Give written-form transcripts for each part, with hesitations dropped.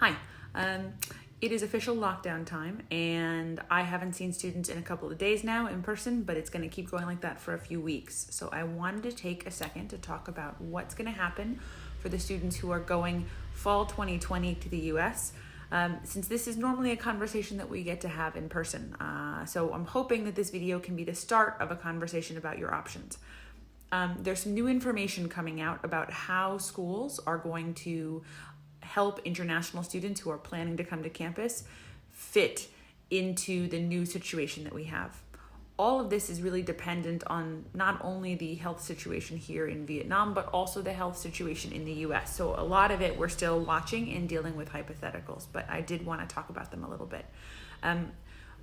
Hi. It is official lockdown time, and I haven't seen students in a couple of days now in person, but it's going to keep going like that for a few weeks. So I wanted to take a second to talk about what's going to happen for the students who are going fall 2020 to the US, since this is normally a conversation that we get to have in person. So I'm hoping that this video can be the start of a conversation about your options. There's some new information coming out about how schools are going to help international students who are planning to come to campus fit into the new situation that we have. All of this is really dependent on not only the health situation here in Vietnam, but also the health situation in the US. So a lot of it we're still watching and dealing with hypotheticals, but I did want to talk about them a little bit.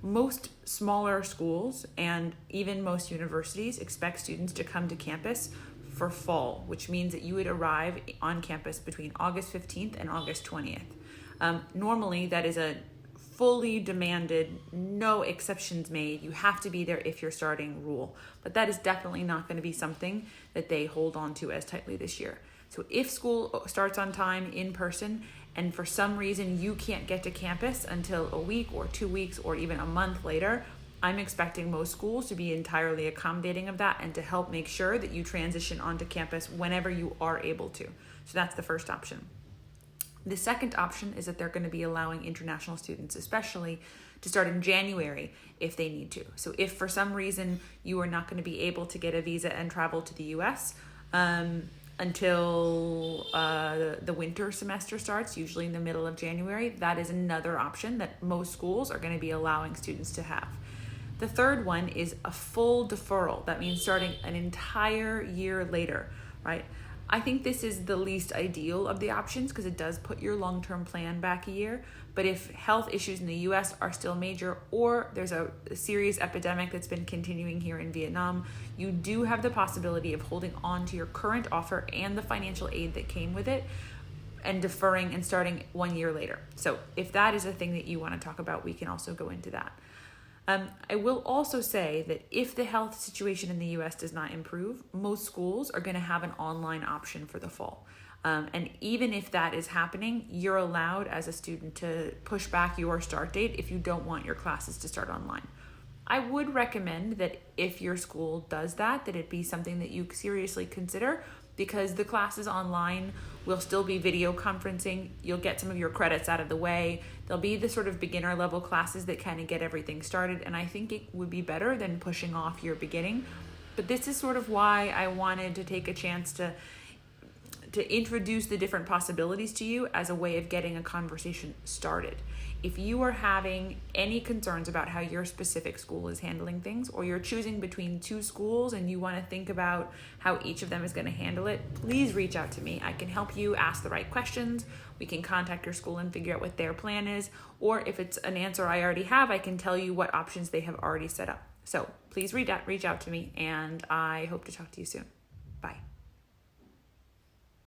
Most smaller schools and even most universities expect students to come to campus for fall, which means that you would arrive on campus between August 15th and August 20th. Normally, that is a fully demanded, no exceptions made, you have to be there if you're starting rule. But that is definitely not going to be something that they hold on to as tightly this year. So if school starts on time in person, and for some reason you can't get to campus until a week or 2 weeks or even a month later, I'm expecting most schools to be entirely accommodating of that and to help make sure that you transition onto campus whenever you are able to. So that's the first option. The second option is that they're going to be allowing international students, especially, to start in January if they need to. So if for some reason you are not going to be able to get a visa and travel to the US until the winter semester starts, usually in the middle of January, that is another option that most schools are going to be allowing students to have. The third one is a full deferral. That means starting an entire year later, right? I think this is the least ideal of the options because it does put your long-term plan back a year. But if health issues in the US are still major, or there's a serious epidemic that's been continuing here in Vietnam, you do have the possibility of holding on to your current offer and the financial aid that came with it and deferring and starting 1 year later. So if that is a thing that you want to talk about, we can also go into that. I will also say that if the health situation in the US does not improve, most schools are going to have an online option for the fall. And even if that is happening, you're allowed as a student to push back your start date if you don't want your classes to start online. I would recommend that if your school does that it be something that you seriously consider, because the classes online will still be video conferencing. You'll get some of your credits out of the way. There'll be the sort of beginner level classes that kind of get everything started. And I think it would be better than pushing off your beginning. But this is sort of why I wanted to take a chance to introduce the different possibilities to you as a way of getting a conversation started. If you are having any concerns about how your specific school is handling things, or you're choosing between two schools and you want to think about how each of them is going to handle it, please reach out to me. I can help you ask the right questions. We can contact your school and figure out what their plan is. Or if it's an answer I already have, I can tell you what options they have already set up. So please reach out to me, and I hope to talk to you soon.